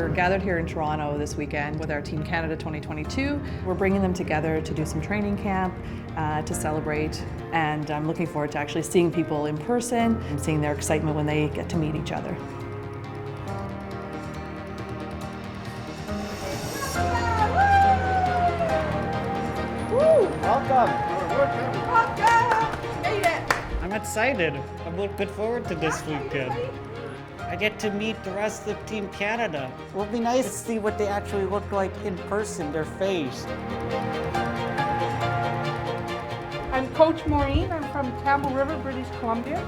We're gathered here in Toronto this weekend with our Team Canada 2022. We're bringing them together to do some training camp, to celebrate, and I'm looking forward to actually seeing people in person and seeing their excitement when they get to meet each other. I'm excited. I'm looking forward to this weekend. I get to meet the rest of Team Canada. It will be nice to see what they actually look like in person, their face. I'm Coach Maureen. I'm from Campbell River, British Columbia,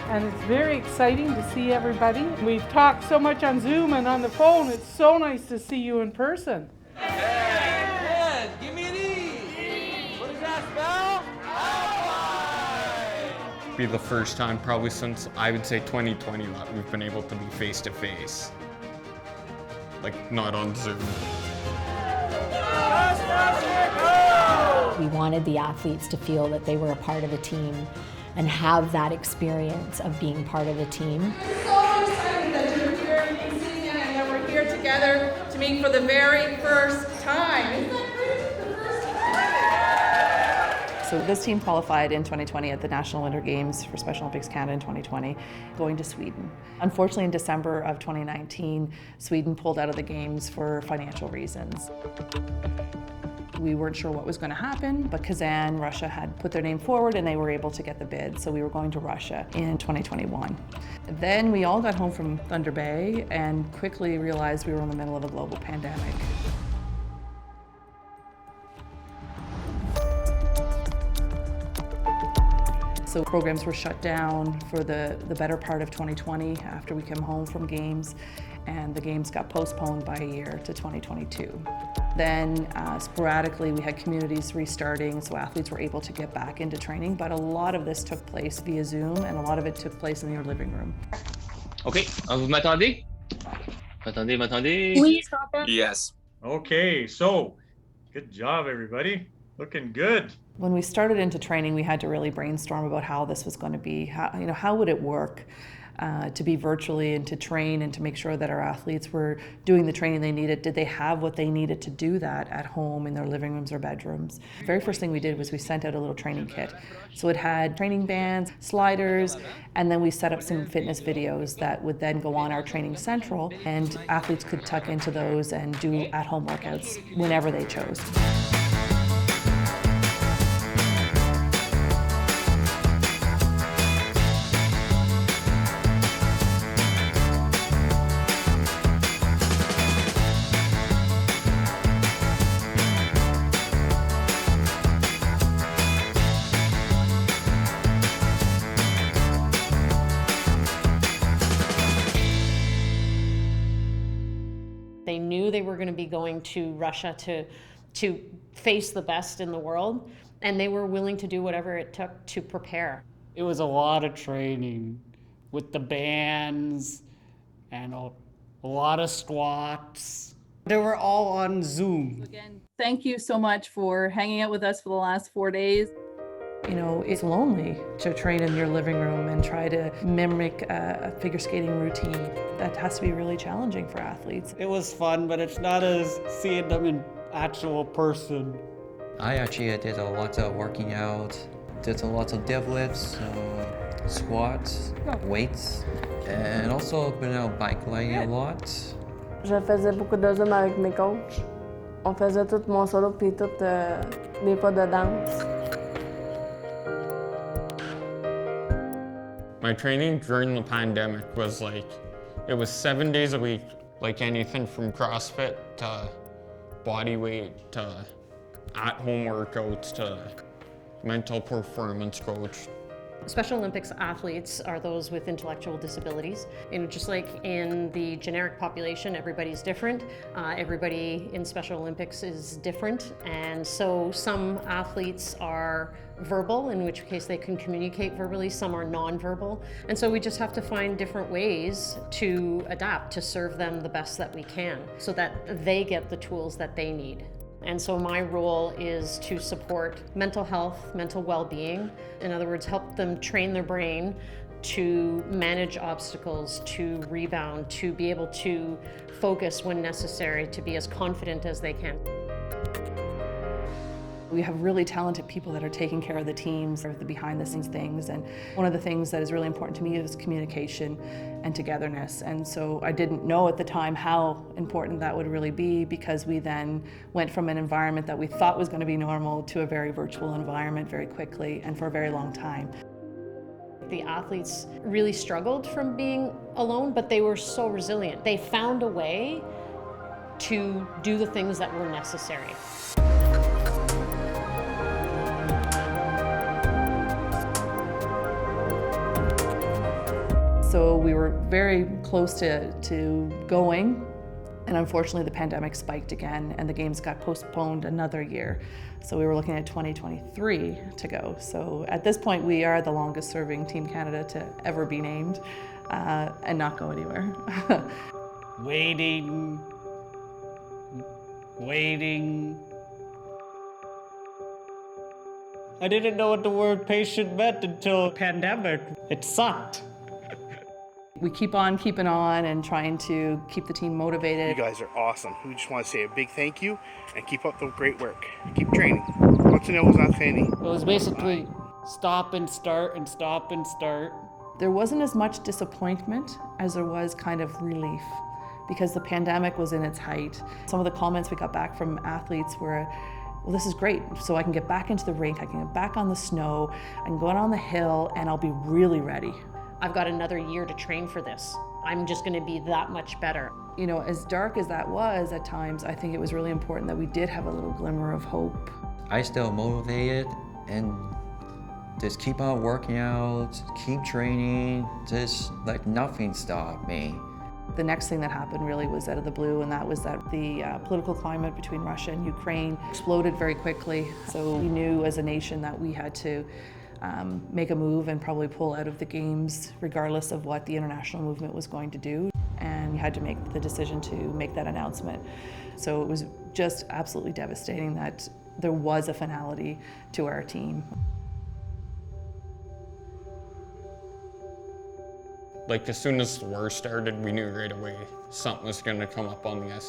and it's very exciting to see everybody. We've talked so much on Zoom and on the phone. It's so nice to see you in person. Hey, give me an E. What does that spell? Be the first time probably since I would say 2020 that we've been able to be face to face, like not on Zoom. We wanted the athletes to feel that they were a part of a team and have that experience of being part of a team. So excited that you're here in BC and that we're here together to meet for the very first time. Isn't that crazy? The first time. So this team qualified in 2020 at the National Winter Games for Special Olympics Canada in 2020, going to Sweden. Unfortunately, in December of 2019, Sweden pulled out of the games for financial reasons. We weren't sure what was going to happen, but Kazan, Russia had put their name forward and they were able to get the bid, so we were going to Russia in 2021. Then we all got home from Thunder Bay and quickly realized we were in the middle of a global pandemic. So programs were shut down for the better part of 2020 after we came home from games, and the games got postponed by a year to 2022. Then sporadically we had communities restarting, so athletes were able to get back into training, but a lot of this took place via Zoom and a lot of it took place in your living room. Okay, vous m'attendez? M'attendez? Oui, stop. Yes. Okay, so good job, everybody. Looking good. When we started into training, we had to really brainstorm about how this was going to be. How would it work to be virtually and to train and to make sure that our athletes were doing the training they needed? Did they have what they needed to do that at home in their living rooms or bedrooms? The very first thing we did was we sent out a little training kit. So it had training bands, sliders, and then we set up some fitness videos that would then go on our Training Central, and athletes could tuck into those and do at-home workouts whenever they chose. They knew they were going to be going to Russia to face the best in the world, and they were willing to do whatever it took to prepare. It was a lot of training with the bands and a lot of squats. They were all on Zoom. Again, thank you so much for hanging out with us for the last 4 days. You know, it's lonely to train in your living room and try to mimic a figure skating routine. That has to be really challenging for athletes. It was fun, but it's not as seeing them in actual person. I actually did a lot of working out, did a lot of deadlifts, squats, weights, and also been out bike riding a lot. Je faisais beaucoup de Zoom avec mes coachs. On faisait tout mon solo puis tout les pas de danse. My training during the pandemic was it was 7 days a week, like anything from CrossFit to body weight to at-home workouts to mental performance coach. Special Olympics athletes are those with intellectual disabilities. And just like in the generic population, everybody's different. Everybody in Special Olympics is different. And so some athletes are verbal, in which case they can communicate verbally. Some are non-verbal. And so we just have to find different ways to adapt to serve them the best that we can so that they get the tools that they need. And so my role is to support mental health, mental well-being. In other words, help them train their brain to manage obstacles, to rebound, to be able to focus when necessary, to be as confident as they can. We have really talented people that are taking care of the teams, or the behind the scenes things, and one of the things that is really important to me is communication and togetherness. And so I didn't know at the time how important that would really be, because we then went from an environment that we thought was going to be normal to a very virtual environment very quickly and for a very long time. The athletes really struggled from being alone, but they were so resilient. They found a way to do the things that were necessary. So we were very close to going, and unfortunately the pandemic spiked again and the games got postponed another year. So we were looking at 2023 to go. So at this point we are the longest serving Team Canada to ever be named and not go anywhere. Waiting. I didn't know what the word patient meant until pandemic. It sucked. We keep on keeping on and trying to keep the team motivated. You guys are awesome. We just want to say a big thank you and keep up the great work. Keep training. Continuez aux entraîner. It was basically stop and start and stop and start. There wasn't as much disappointment as there was kind of relief, because the pandemic was in its height. Some of the comments we got back from athletes were, well, this is great, so I can get back into the rink, I can get back on the snow, I can go out on the hill, and I'll be really ready. I've got another year to train for this. I'm just going to be that much better. You know, as dark as that was at times, I think it was really important that we did have a little glimmer of hope. I still motivated and just keep on working out, keep training, just like nothing stopped me. The next thing that happened really was out of the blue, and that was that the political climate between Russia and Ukraine exploded very quickly. So we knew as a nation that we had to make a move and probably pull out of the games regardless of what the international movement was going to do. And we had to make the decision to make that announcement. So it was just absolutely devastating that there was a finality to our team. Like, as soon as the war started, we knew right away something was going to come up on the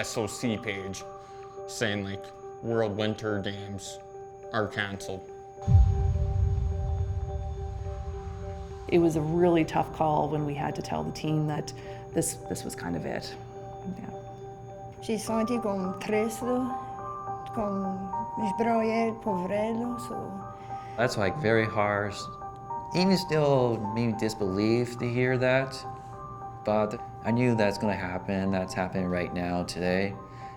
SOC page saying, like, World Winter Games are canceled. It was a really tough call when we had to tell the team that this was kind of it. Yeah. J'ai senti comme triste, comme je broyais pour vrai, so. That's like very harsh. Even still maybe disbelief to hear that, but I knew that's gonna happen. That's happening right now today.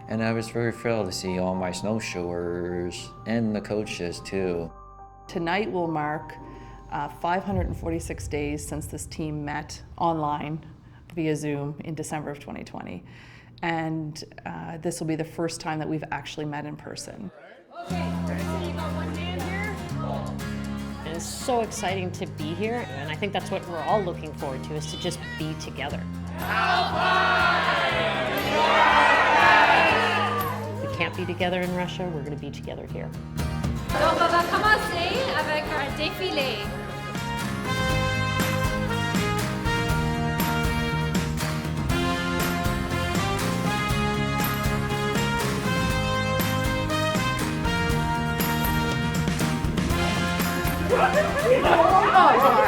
And I was very thrilled to see all my snowshoers and the coaches too. Tonight will mark 546 days since this team met online via Zoom in December of 2020. And this will be the first time that we've actually met in person. Okay, you got one hand here. And it's so exciting to be here, and I think that's what we're all looking forward to, is to just be together. We can't be together in Russia, we're going to be together here. Donc on va commencer avec un défilé.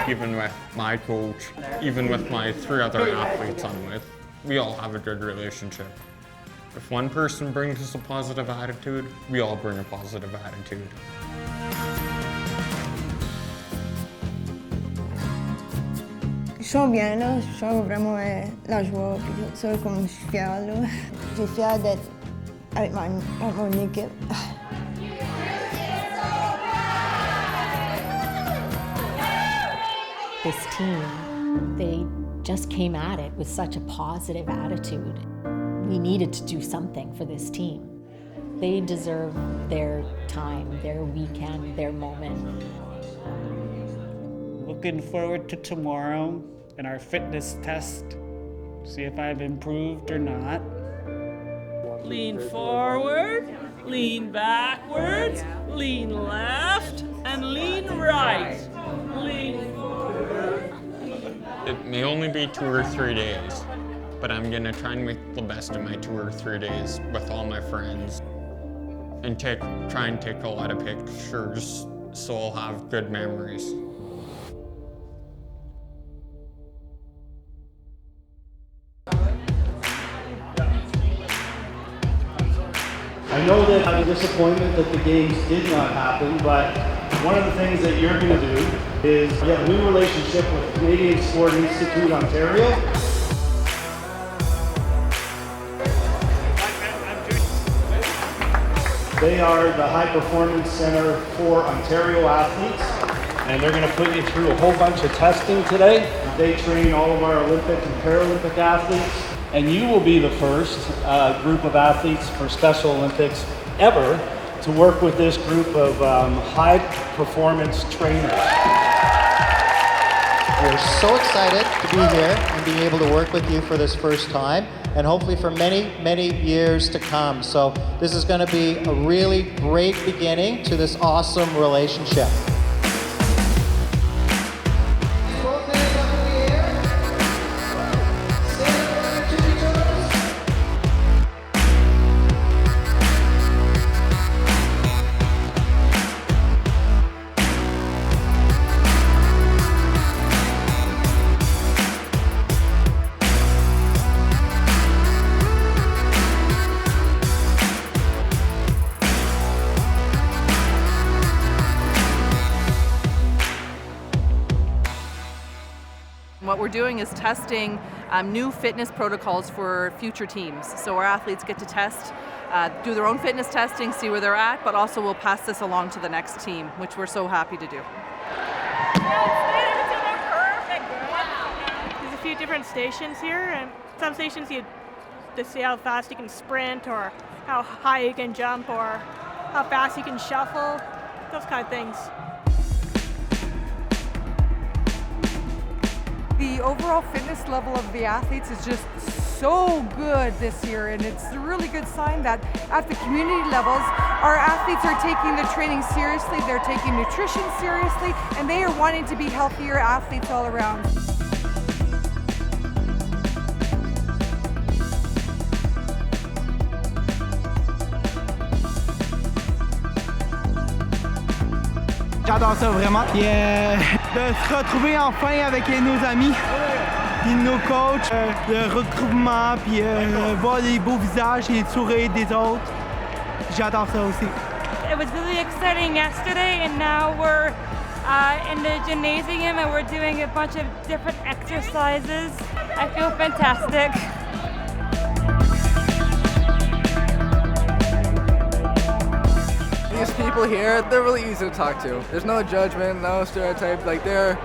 Even with my coach, even with my 3 other athletes I'm with, we all have a good relationship. If one person brings us a positive attitude, we all bring a positive attitude. Je sens bien là, je sens vraiment la joie, puis tout ça, comme je suis fière là. Je suis fière d'être avec mon équipe. This team, they just came at it with such a positive attitude. We needed to do something for this team. They deserve their time, their weekend, their moment. Looking forward to tomorrow and our fitness test. See if I've improved or not. Lean forward, lean backwards, lean left, and lean right. Lean forward. It may only be 2 or 3 days, but I'm gonna try and make the best of my 2 or 3 days with all my friends and try and take a lot of pictures so I'll have good memories. I know that I'm a disappointment that the games did not happen, but one of the things that you're going to do is you have a new relationship with the Canadian Sport Institute Ontario. They are the high performance center for Ontario athletes, and they're going to put you through a whole bunch of testing today. They train all of our Olympic and Paralympic athletes, and you will be the first group of athletes for Special Olympics ever to work with this group of high performance trainers. We're so excited to be here and being able to work with you for this first time, and hopefully for many, many years to come. So this is going to be a really great beginning to this awesome relationship. What we're doing is testing new fitness protocols for future teams. So our athletes get to test, do their own fitness testing, see where they're at, but also we'll pass this along to the next team, which we're so happy to do. There's a few different stations here, and some stations you to see how fast you can sprint, or how high you can jump, or how fast you can shuffle, those kind of things. The overall fitness level of the athletes is just so good this year, and it's a really good sign that at the community levels, our athletes are taking the training seriously, they're taking nutrition seriously, and they are wanting to be healthier athletes all around. J'adore ça vraiment. Puis de se retrouver enfin avec nos amis, puis nos coachs, le regroupement, puis voir les beaux visages et les sourires des autres. J'adore ça aussi. It was really exciting yesterday, and now we're in the gymnasium and we're doing a bunch of different exercises. I feel fantastic. These people here, they're really easy to talk to. There's no judgment, no stereotype. Like they're,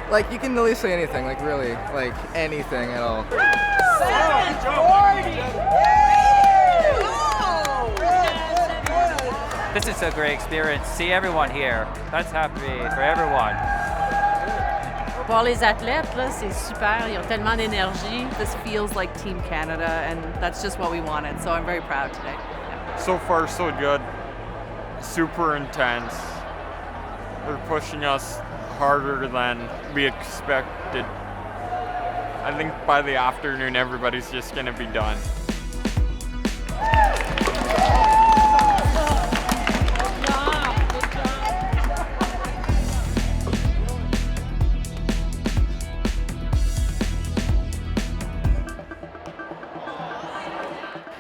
like you can really say anything, like really, like anything at all. 740! This is a great experience. See everyone here. That's happy for everyone. Pour les athlètes, là, c'est super. Ils ont tellement d'énergie. This feels like Team Canada, and that's just what we wanted. So I'm very proud today. Yeah. So far, so good. Super intense. They're pushing us harder than we expected. I think by the afternoon, everybody's just gonna be done.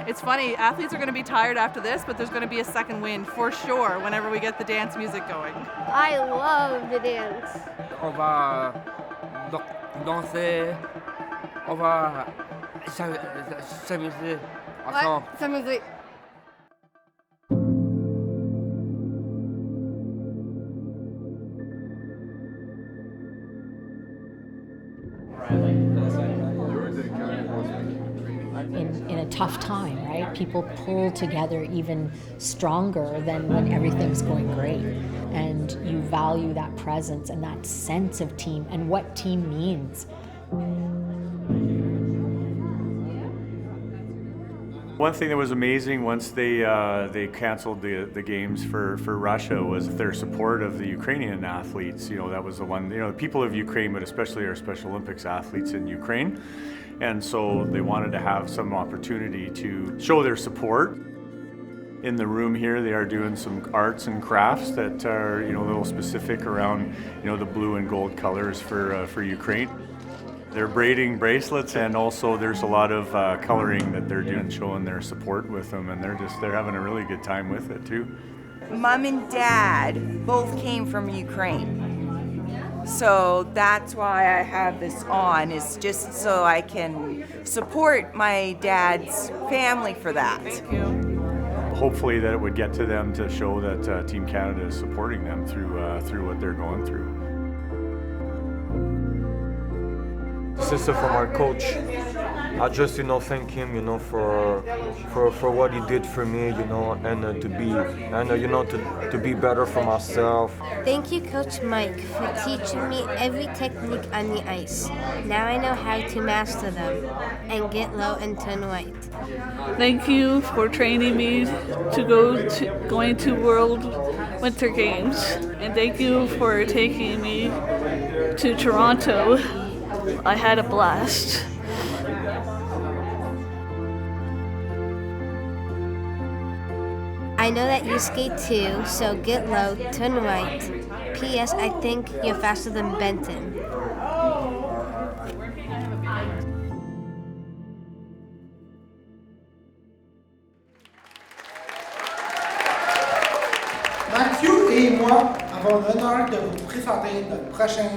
It's funny, athletes are going to be tired after this, but there's going to be a second wind for sure whenever we get the dance music going. I love the dance. On va danser, on va s'amuser ensemble. S'amuser. In a tough time, right? People pull together even stronger than when everything's going great. And you value that presence and that sense of team and what team means. One thing that was amazing once they canceled the games for Russia was their support of the Ukrainian athletes. You know, that was the one, you know, the people of Ukraine, but especially our Special Olympics athletes in Ukraine. And so they wanted to have some opportunity to show their support. In the room here, they are doing some arts and crafts that are, you know, a little specific around, you know, the blue and gold colors for Ukraine. They're braiding bracelets, and also there's a lot of coloring that they're doing, showing their support with them, and they're having a really good time with it too. Mom and Dad both came from Ukraine. So that's why I have this on, is just so I can support my dad's family for that. Thank you. Hopefully that it would get to them to show that Team Canada is supporting them through what they're going through. This is from our coach. I just, thank him, for what he did for me, and to be better for myself. Thank you, Coach Mike, for teaching me every technique on the ice. Now I know how to master them and get low and turn white. Thank you for training me to going to World Winter Games, and thank you for taking me to Toronto. I had a blast. I know that you skate too, so get low, turn white. P.S. I think you're faster than Benton. Mathieu et moi avons l'honneur de vous présenter notre prochain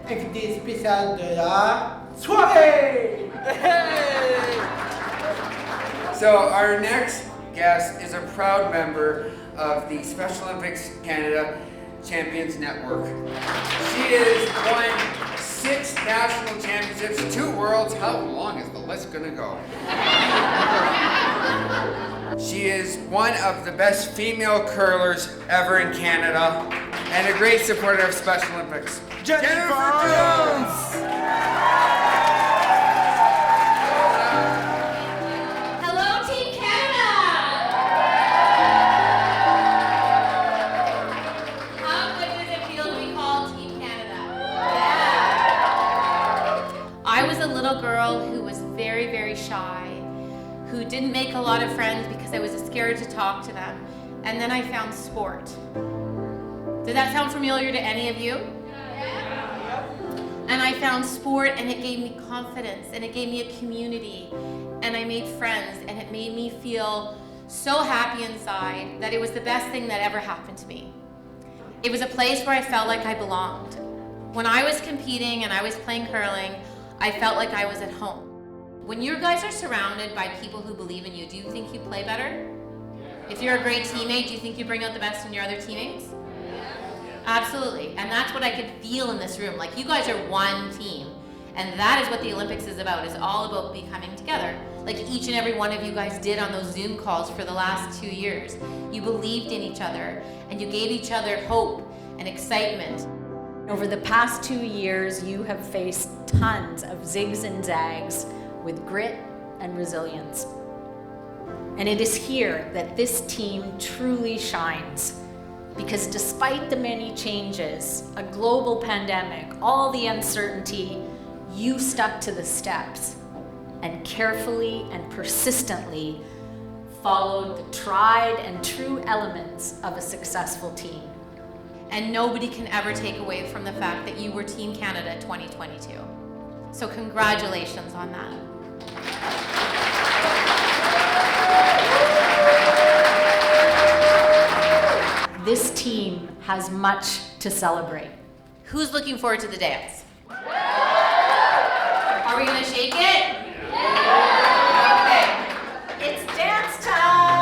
invité spécial de la soirée! So our next guest is a proud member of the Special Olympics Canada Champions Network. She has won 6 national championships, 2 worlds. How long is the list gonna go? She is one of the best female curlers ever in Canada and a great supporter of Special Olympics. Jennifer Jones! Hello, Team Canada! How good does it feel to be called Team Canada? I was a little girl who was very, very shy, who didn't make a lot of friends because I was scared to talk to them. And then I found sport. Does that sound familiar to any of you? And I found sport, and it gave me confidence, and it gave me a community, and I made friends, and it made me feel so happy inside that it was the best thing that ever happened to me. It was a place where I felt like I belonged. When I was competing and I was playing curling, I felt like I was at home. When you guys are surrounded by people who believe in you, do you think you play better? If you're a great teammate, do you think you bring out the best in your other teammates? Absolutely, and that's what I could feel in this room. Like, you guys are one team, and that is what the Olympics is about. It's all about becoming together. Like each and every one of you guys did on those Zoom calls for the last 2 years. You believed in each other, and you gave each other hope and excitement. Over the past 2 years, you have faced tons of zigs and zags with grit and resilience. And it is here that this team truly shines. Because despite the many changes, a global pandemic, all the uncertainty, you stuck to the steps and carefully and persistently followed the tried and true elements of a successful team. And nobody can ever take away from the fact that you were Team Canada 2022. So congratulations on that. This team has much to celebrate. Who's looking forward to the dance? Are we gonna shake it? Okay. It's dance time!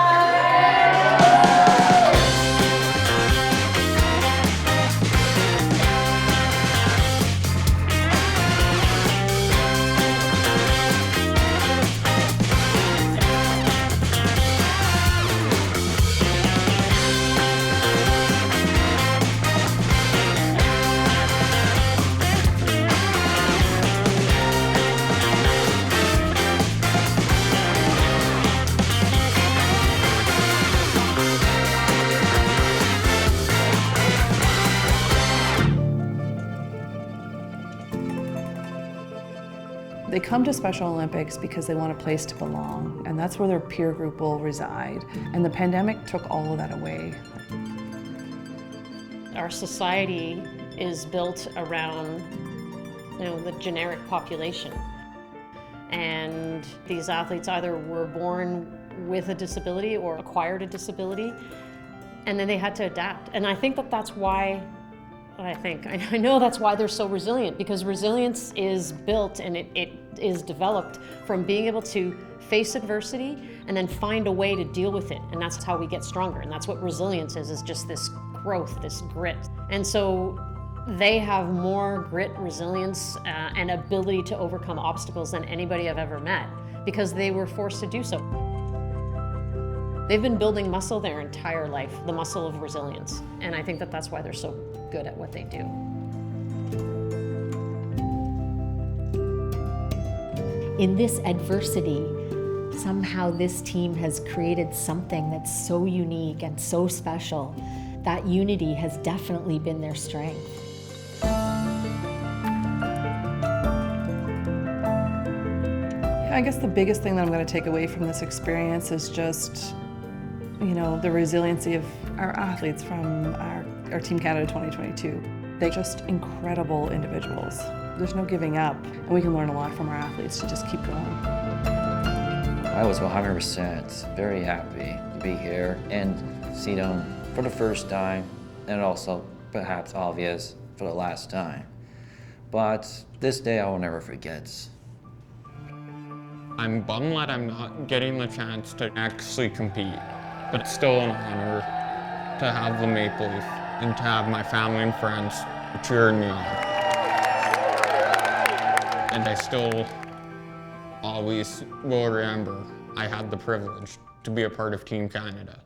They come to Special Olympics because they want a place to belong, and that's where their peer group will reside. And the pandemic took all of that away. Our society is built around, the generic population. And these athletes either were born with a disability or acquired a disability, and then they had to adapt. And I think that that's why, I know that's why they're so resilient, because resilience is built and it is developed from being able to face adversity and then find a way to deal with it. And that's how we get stronger. And that's what resilience is just this growth, this grit. And so they have more grit, resilience, and ability to overcome obstacles than anybody I've ever met, because they were forced to do so. They've been building muscle their entire life, the muscle of resilience. And I think that that's why they're so good at what they do. In this adversity, somehow this team has created something that's so unique and so special. That unity has definitely been their strength. I guess the biggest thing that I'm going to take away from this experience is just, the resiliency of our athletes from our Team Canada 2022. They're just incredible individuals. There's no giving up, and we can learn a lot from our athletes to just keep going. I was 100% very happy to be here and see them for the first time, and also perhaps obvious for the last time. But this day I will never forget. I'm bummed that I'm not getting the chance to actually compete, but it's still an honor to have the maple leaf and to have my family and friends cheering me on. And I still always will remember I had the privilege to be a part of Team Canada.